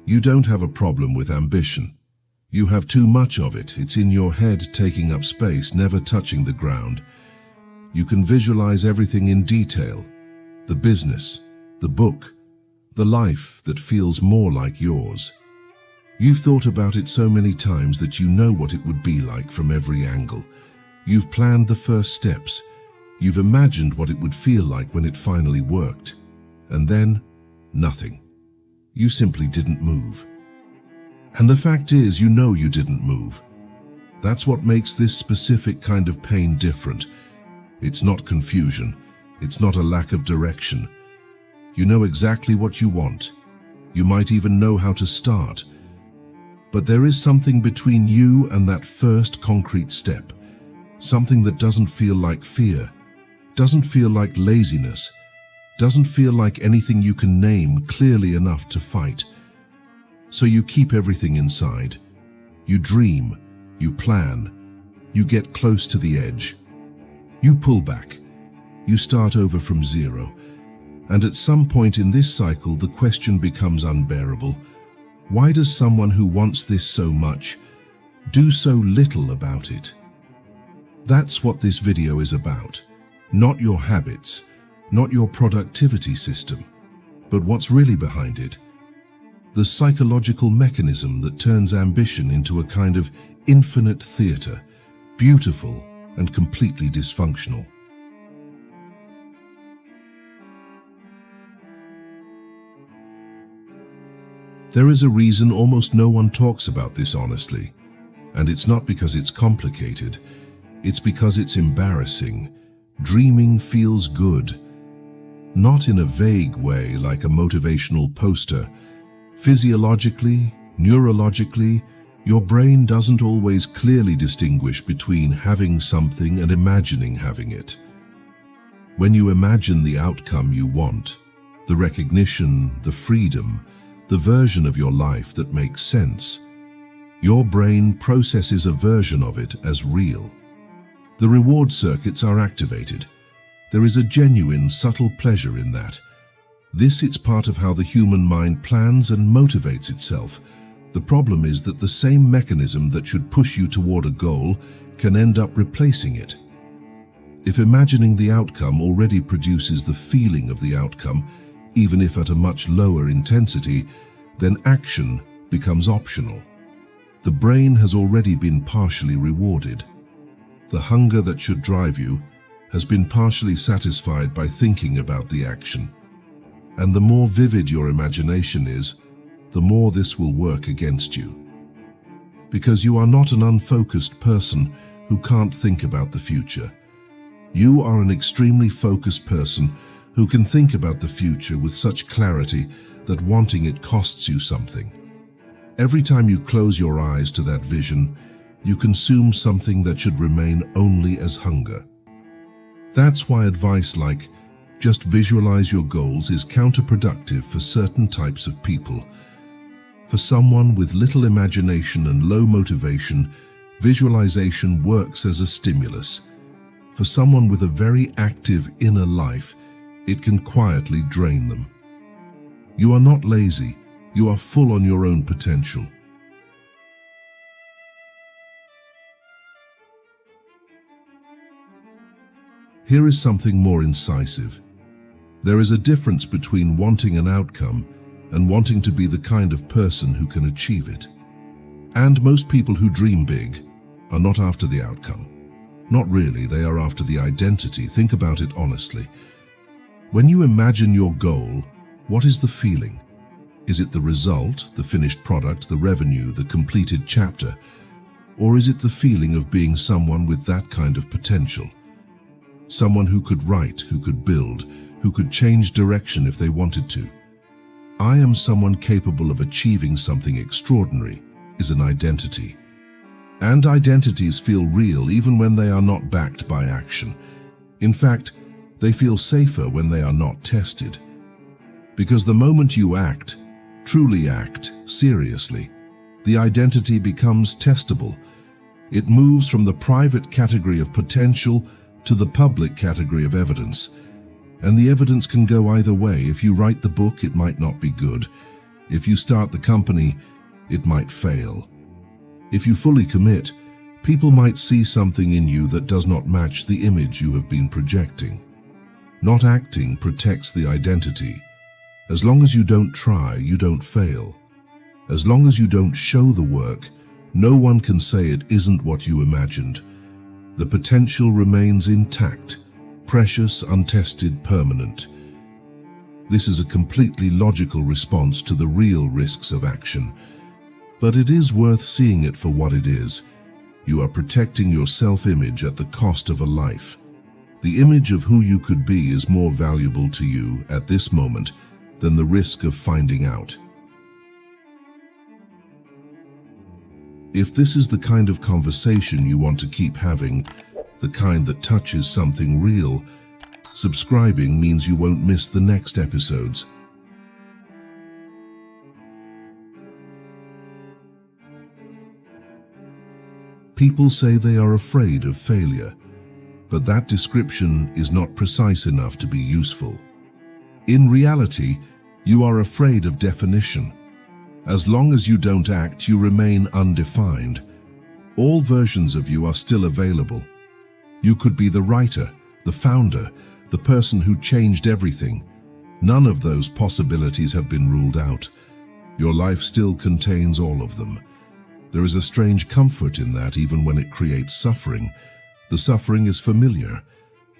You don't have a problem with ambition. You have too much of it. It's in your head, taking up space, never touching the ground. You can visualize everything in detail. The business, the book, the life that feels more like yours. You've thought about it so many times that you know what it would be like from every angle. You've planned the first steps. You've imagined what it would feel like when it finally worked. And then, nothing. You simply didn't move. And the fact is, you know you didn't move. That's what makes this specific kind of pain different. It's not confusion. It's not a lack of direction. You know exactly what you want. You might even know how to start. But there is something between you and that first concrete step. Something that doesn't feel like fear, doesn't feel like laziness, doesn't feel like anything you can name clearly enough to fight. So you keep everything inside. You dream, you plan, you get close to the edge. You pull back. You start over from zero. And at some point in this cycle, the question becomes unbearable. Why does someone who wants this so much do so little about it? That's what this video is about. Not your habits, not your productivity system, but what's really behind it. The psychological mechanism that turns ambition into a kind of infinite theater, beautiful and completely dysfunctional. There is a reason almost no one talks about this honestly, and it's not because it's complicated, it's because it's embarrassing. Dreaming feels good. Not in a vague way like a motivational poster. Physiologically, neurologically, your brain doesn't always clearly distinguish between having something and imagining having it. When you imagine the outcome you want, the recognition, the freedom, the version of your life that makes sense, your brain processes a version of it as real. The reward circuits are activated. There is a genuine, subtle pleasure in that. It's part of how the human mind plans and motivates itself. The problem is that the same mechanism that should push you toward a goal can end up replacing it. If imagining the outcome already produces the feeling of the outcome, even if at a much lower intensity, then action becomes optional. The brain has already been partially rewarded. The hunger that should drive you has been partially satisfied by thinking about the action. And the more vivid your imagination is, the more this will work against you. Because you are not an unfocused person who can't think about the future. You are an extremely focused person who can think about the future with such clarity that wanting it costs you something. Every time you close your eyes to that vision, you consume something that should remain only as hunger. That's why advice like, just visualize your goals is counterproductive for certain types of people. For someone with little imagination and low motivation, visualization works as a stimulus. For someone with a very active inner life, it can quietly drain them. You are not lazy, you are full on your own potential. Here is something more incisive. There is a difference between wanting an outcome and wanting to be the kind of person who can achieve it. And most people who dream big are not after the outcome. Not really, they are after the identity. Think about it honestly. When you imagine your goal, what is the feeling? Is it the result, the finished product, the revenue, the completed chapter? Or is it the feeling of being someone with that kind of potential? Someone who could write, who could build, who could change direction if they wanted to. I am someone capable of achieving something extraordinary is an identity. And identities feel real even when they are not backed by action. In fact, they feel safer when they are not tested. Because the moment you act, truly act, seriously, the identity becomes testable. It moves from the private category of potential to the public category of evidence. And the evidence can go either way. If you write the book, it might not be good. If you start the company, it might fail. If you fully commit, people might see something in you that does not match the image you have been projecting. Not acting protects the identity. As long as you don't try, you don't fail. As long as you don't show the work, no one can say it isn't what you imagined. The potential remains intact, precious, untested, permanent. This is a completely logical response to the real risks of action. But it is worth seeing it for what it is. You are protecting your self-image at the cost of a life. The image of who you could be is more valuable to you at this moment than the risk of finding out. If this is the kind of conversation you want to keep having, the kind that touches something real, subscribing means you won't miss the next episodes. People say they are afraid of failure, but that description is not precise enough to be useful. In reality, you are afraid of definition. As long as you don't act, you remain undefined. All versions of you are still available. You could be the writer, the founder, the person who changed everything. None of those possibilities have been ruled out. Your life still contains all of them. There is a strange comfort in that, even when it creates suffering. The suffering is familiar.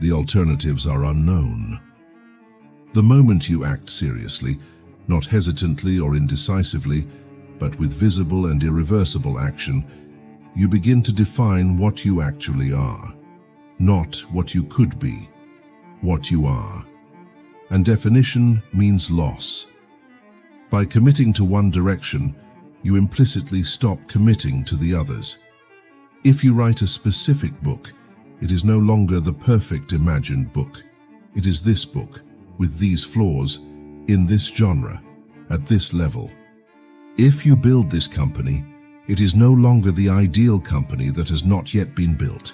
The alternatives are unknown. The moment you act seriously, not hesitantly or indecisively, but with visible and irreversible action, you begin to define what you actually are. Not what you could be, what you are. And definition means loss. By committing to one direction, you implicitly stop committing to the others. If you write a specific book, it is no longer the perfect imagined book. It is this book, with these flaws, in this genre, at this level. If you build this company, it is no longer the ideal company that has not yet been built.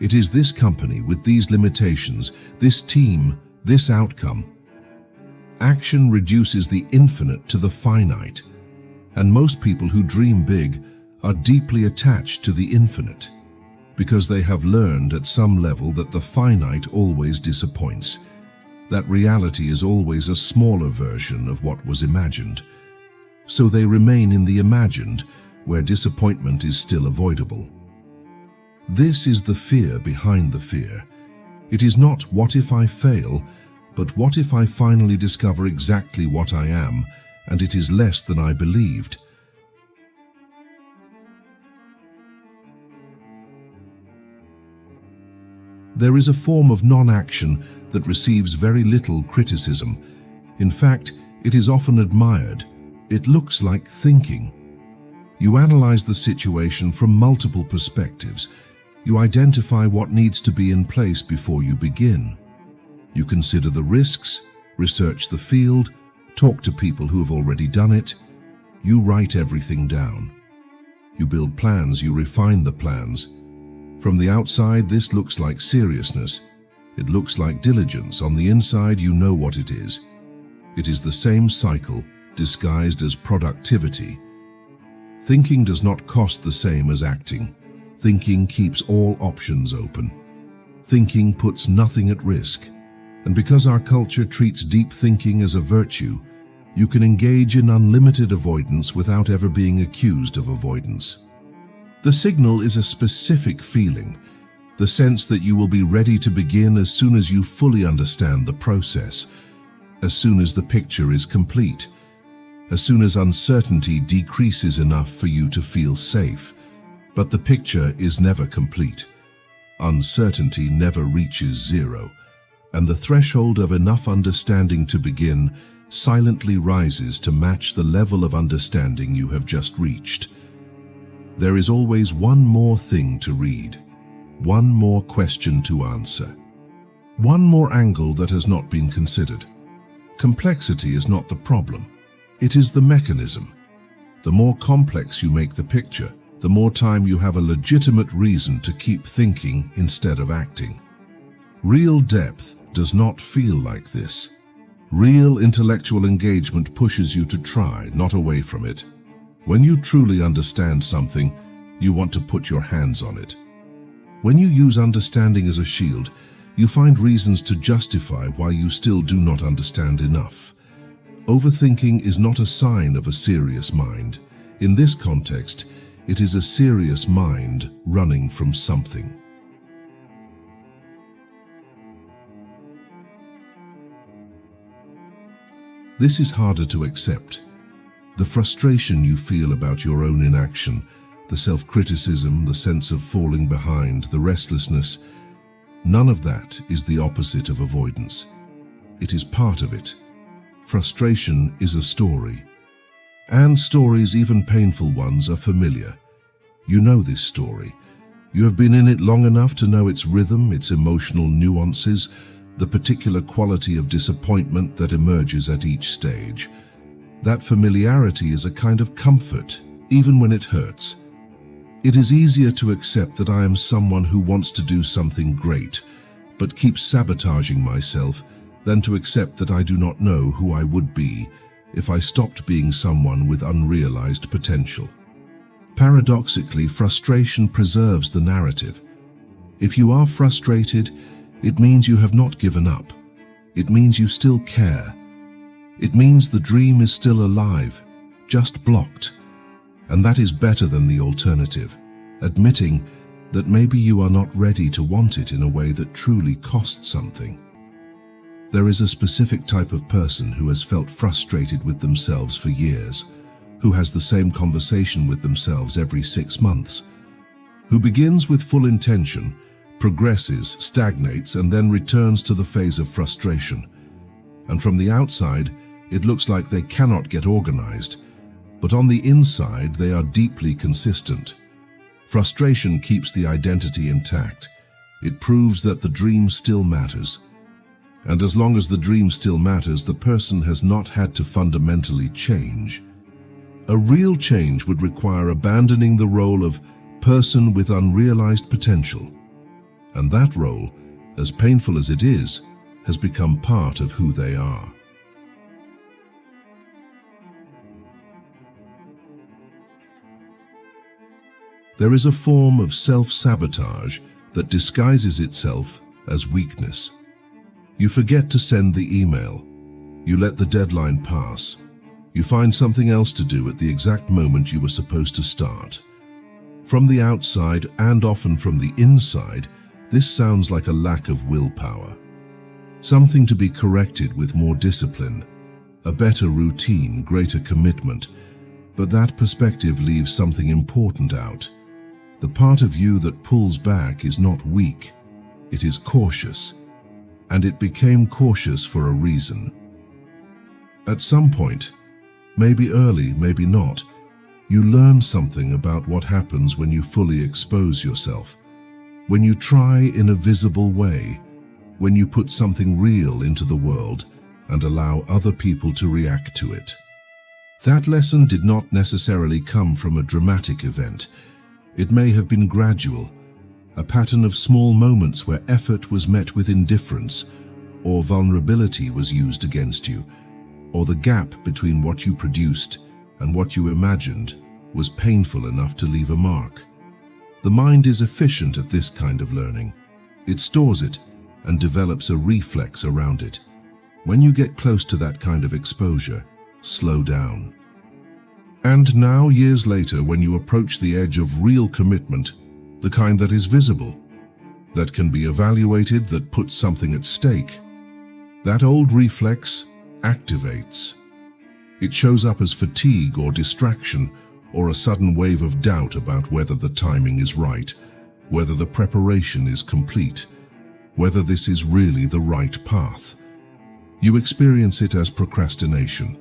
It is this company with these limitations, this team, this outcome. Action reduces the infinite to the finite, and most people who dream big are deeply attached to the infinite, because they have learned at some level that the finite always disappoints. That reality is always a smaller version of what was imagined. So they remain in the imagined, where disappointment is still avoidable. This is the fear behind the fear. It is not what if I fail, but what if I finally discover exactly what I am, and it is less than I believed. There is a form of non-action that receives very little criticism. In fact, it is often admired. It looks like thinking. You analyze the situation from multiple perspectives. You identify what needs to be in place before you begin. You consider the risks, research the field, talk to people who have already done it. You write everything down. You build plans, you refine the plans. From the outside, this looks like seriousness. It looks like diligence. On the inside, you know what it is. It is the same cycle, disguised as productivity. Thinking does not cost the same as acting. Thinking keeps all options open. Thinking puts nothing at risk. And because our culture treats deep thinking as a virtue, you can engage in unlimited avoidance without ever being accused of avoidance. The signal is a specific feeling, the sense that you will be ready to begin as soon as you fully understand the process, as soon as the picture is complete, as soon as uncertainty decreases enough for you to feel safe. But the picture is never complete. Uncertainty never reaches zero, and the threshold of enough understanding to begin silently rises to match the level of understanding you have just reached. There is always one more thing to read, one more question to answer, one more angle that has not been considered. Complexity is not the problem, it is the mechanism. The more complex you make the picture, the more time you have a legitimate reason to keep thinking instead of acting. Real depth does not feel like this. Real intellectual engagement pushes you to try, not away from it. When you truly understand something, you want to put your hands on it. When you use understanding as a shield, you find reasons to justify why you still do not understand enough. Overthinking is not a sign of a serious mind. In this context, it is a serious mind running from something. This is harder to accept. The frustration you feel about your own inaction, the self-criticism, the sense of falling behind, the restlessness, none of that is the opposite of avoidance. It is part of it. Frustration is a story. And stories, even painful ones, are familiar. You know this story. You have been in it long enough to know its rhythm, its emotional nuances, the particular quality of disappointment that emerges at each stage. That familiarity is a kind of comfort, even when it hurts. It is easier to accept that I am someone who wants to do something great, but keeps sabotaging myself, than to accept that I do not know who I would be if I stopped being someone with unrealized potential. Paradoxically, frustration preserves the narrative. If you are frustrated, it means you have not given up. It means you still care. It means the dream is still alive, just blocked. And that is better than the alternative, admitting that maybe you are not ready to want it in a way that truly costs something. There is a specific type of person who has felt frustrated with themselves for years, who has the same conversation with themselves every 6 months, who begins with full intention, progresses, stagnates, and then returns to the phase of frustration. And from the outside, it looks like they cannot get organized, but on the inside, they are deeply consistent. Frustration keeps the identity intact. It proves that the dream still matters. And as long as the dream still matters, the person has not had to fundamentally change. A real change would require abandoning the role of person with unrealized potential. And that role, as painful as it is, has become part of who they are. There is a form of self-sabotage that disguises itself as weakness. You forget to send the email. You let the deadline pass. You find something else to do at the exact moment you were supposed to start. From the outside, and often from the inside, this sounds like a lack of willpower. Something to be corrected with more discipline, a better routine, greater commitment. But that perspective leaves something important out. The part of you that pulls back is not weak, it is cautious. And it became cautious for a reason. At some point, maybe early, maybe not, you learn something about what happens when you fully expose yourself, when you try in a visible way, when you put something real into the world and allow other people to react to it. That lesson did not necessarily come from a dramatic event. It may have been gradual, a pattern of small moments where effort was met with indifference, or vulnerability was used against you, or the gap between what you produced and what you imagined was painful enough to leave a mark. The mind is efficient at this kind of learning. It stores it and develops a reflex around it. When you get close to that kind of exposure, slow down. And now, years later, when you approach the edge of real commitment, the kind that is visible, that can be evaluated, that puts something at stake, that old reflex activates. It shows up as fatigue or distraction, or a sudden wave of doubt about whether the timing is right, whether the preparation is complete, whether this is really the right path. You experience it as procrastination.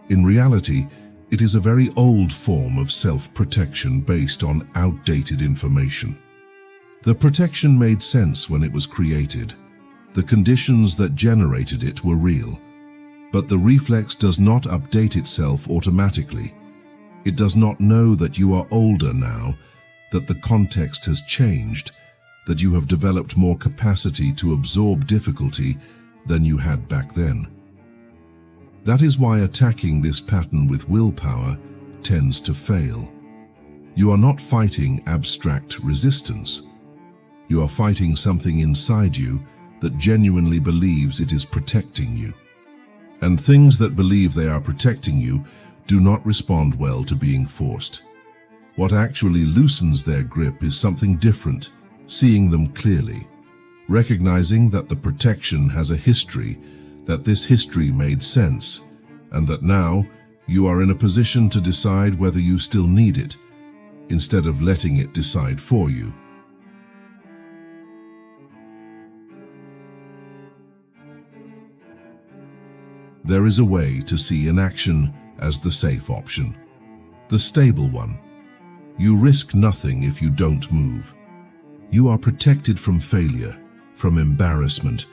In reality, it is a very old form of self-protection based on outdated information. The protection made sense when it was created. The conditions that generated it were real. But the reflex does not update itself automatically. It does not know that you are older now, that the context has changed, that you have developed more capacity to absorb difficulty than you had back then. That is why attacking this pattern with willpower tends to fail. You are not fighting abstract resistance. You are fighting something inside you that genuinely believes it is protecting you. And things that believe they are protecting you do not respond well to being forced. What actually loosens their grip is something different, seeing them clearly, recognizing that the protection has a history, that this history made sense, and that now you are in a position to decide whether you still need it, instead of letting it decide for you. There is a way to see inaction as the safe option, the stable one. You risk nothing if you don't move. You are protected from failure, from embarrassment,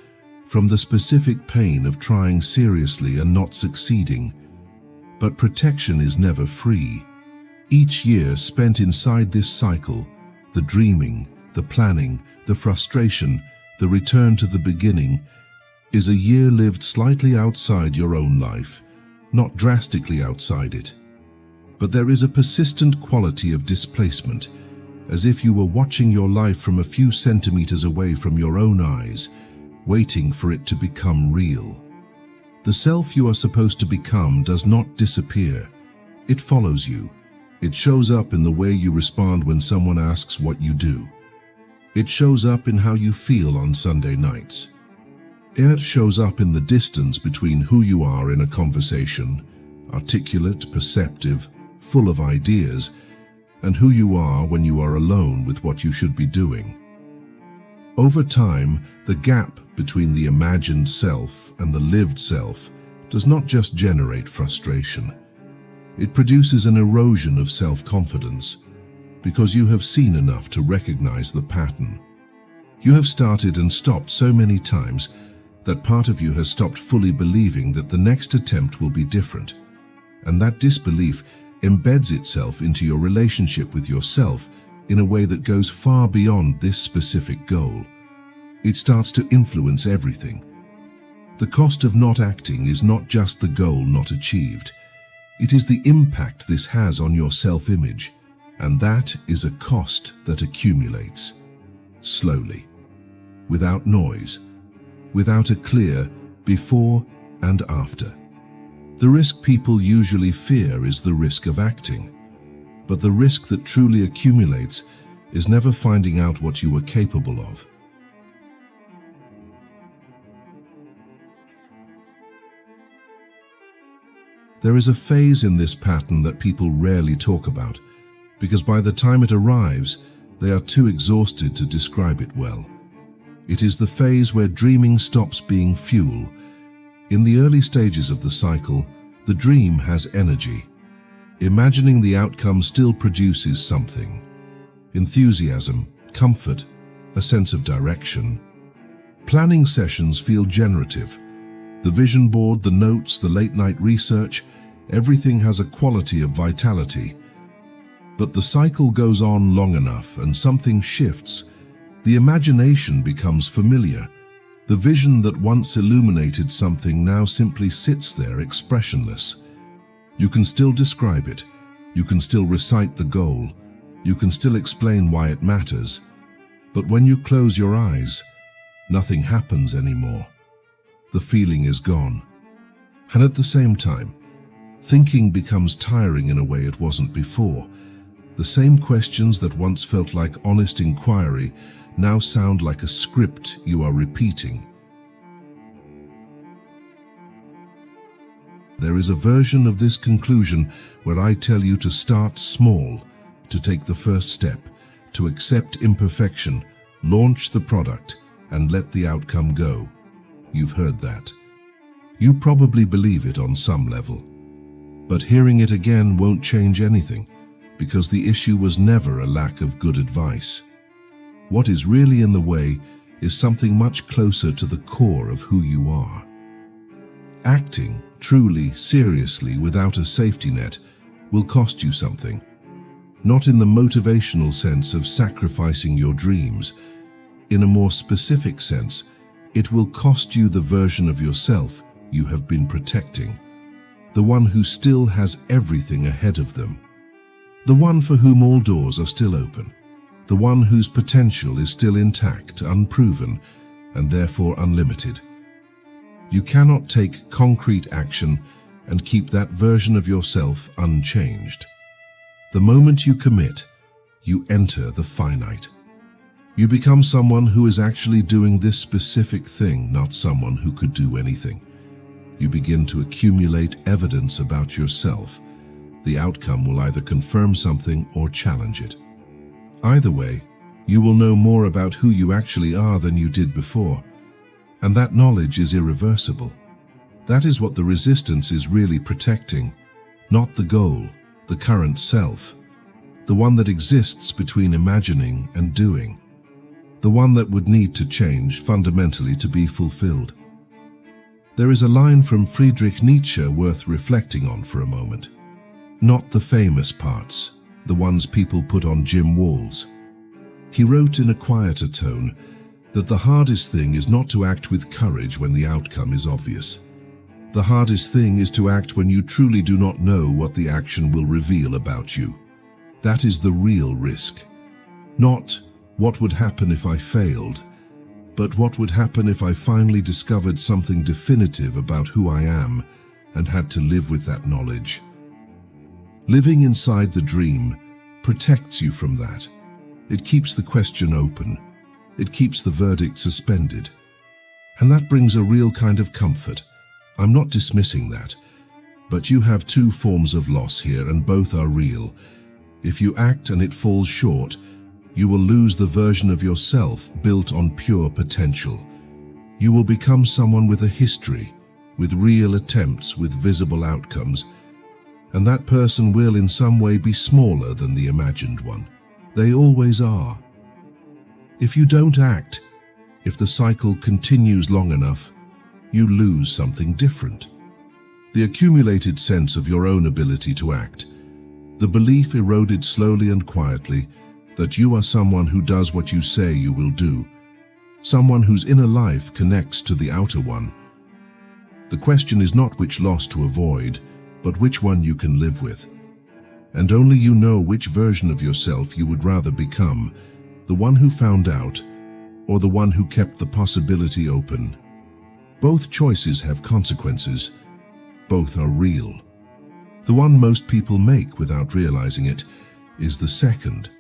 from the specific pain of trying seriously and not succeeding. But protection is never free. Each year spent inside this cycle, the dreaming, the planning, the frustration, the return to the beginning, is a year lived slightly outside your own life, not drastically outside it. But there is a persistent quality of displacement, as if you were watching your life from a few centimeters away from your own eyes, waiting for it to become real. The self you are supposed to become does not disappear. It follows you. It shows up in the way you respond when someone asks what you do. It shows up in how you feel on Sunday nights. It shows up in the distance between who you are in a conversation, articulate, perceptive, full of ideas, and who you are when you are alone with what you should be doing. Over time, the gap between the imagined self and the lived self does not just generate frustration. It produces an erosion of self-confidence, because you have seen enough to recognize the pattern. You have started and stopped so many times that part of you has stopped fully believing that the next attempt will be different, and that disbelief embeds itself into your relationship with yourself in a way that goes far beyond this specific goal. It starts to influence everything. The cost of not acting is not just the goal not achieved. It is the impact this has on your self-image, and that is a cost that accumulates, slowly, without noise, without a clear before and after. The risk people usually fear is the risk of acting, but the risk that truly accumulates is never finding out what you were capable of. There is a phase in this pattern that people rarely talk about, because by the time it arrives, they are too exhausted to describe it well. It is the phase where dreaming stops being fuel. In the early stages of the cycle, the dream has energy. Imagining the outcome still produces something: enthusiasm, comfort, a sense of direction. Planning sessions feel generative. The vision board, the notes, the late-night research, everything has a quality of vitality. But the cycle goes on long enough and something shifts. The imagination becomes familiar. The vision that once illuminated something now simply sits there expressionless. You can still describe it. You can still recite the goal. You can still explain why it matters. But when you close your eyes, nothing happens anymore. The feeling is gone. And at the same time, thinking becomes tiring in a way it wasn't before. The same questions that once felt like honest inquiry now sound like a script you are repeating. There is a version of this conclusion where I tell you to start small, to take the first step, to accept imperfection, launch the product, and let the outcome go. You've heard that. You probably believe it on some level. But hearing it again won't change anything, because the issue was never a lack of good advice. What is really in the way is something much closer to the core of who you are. Acting truly, seriously, without a safety net will cost you something. Not in the motivational sense of sacrificing your dreams. In a more specific sense, it will cost you the version of yourself you have been protecting. the one who still has everything ahead of them, the one for whom all doors are still open, the one whose potential is still intact, unproven, and therefore unlimited. You cannot take concrete action and keep that version of yourself unchanged. The moment you commit, you enter the finite. You become someone who is actually doing this specific thing, not someone who could do anything. You begin to accumulate evidence about yourself. The outcome will either confirm something or challenge it. Either way, you will know more about who you actually are than you did before. And that knowledge is irreversible. That is what the resistance is really protecting, not the goal, the current self, the one that exists between imagining and doing, the one that would need to change fundamentally to be fulfilled. There is a line from Friedrich Nietzsche worth reflecting on for a moment. Not the famous parts, the ones people put on gym walls. He wrote in a quieter tone that the hardest thing is not to act with courage when the outcome is obvious. The hardest thing is to act when you truly do not know what the action will reveal about you. That is the real risk. Not what would happen if I failed, but what would happen if I finally discovered something definitive about who I am and had to live with that knowledge. Living inside the dream protects you from that. It keeps the question open. It keeps the verdict suspended. And that brings a real kind of comfort. I'm not dismissing that. But you have two forms of loss here, and both are real. If you act and it falls short, you will lose the version of yourself built on pure potential. You will become someone with a history, with real attempts, with visible outcomes, and that person will in some way be smaller than the imagined one. They always are. If you don't act, if the cycle continues long enough, you lose something different. The accumulated sense of your own ability to act, the belief eroded slowly and quietly that you are someone who does what you say you will do, someone whose inner life connects to the outer one. The question is not which loss to avoid, but which one you can live with. And only you know which version of yourself you would rather become, the one who found out, or the one who kept the possibility open. Both choices have consequences. Both are real. The one most people make without realizing it is the second.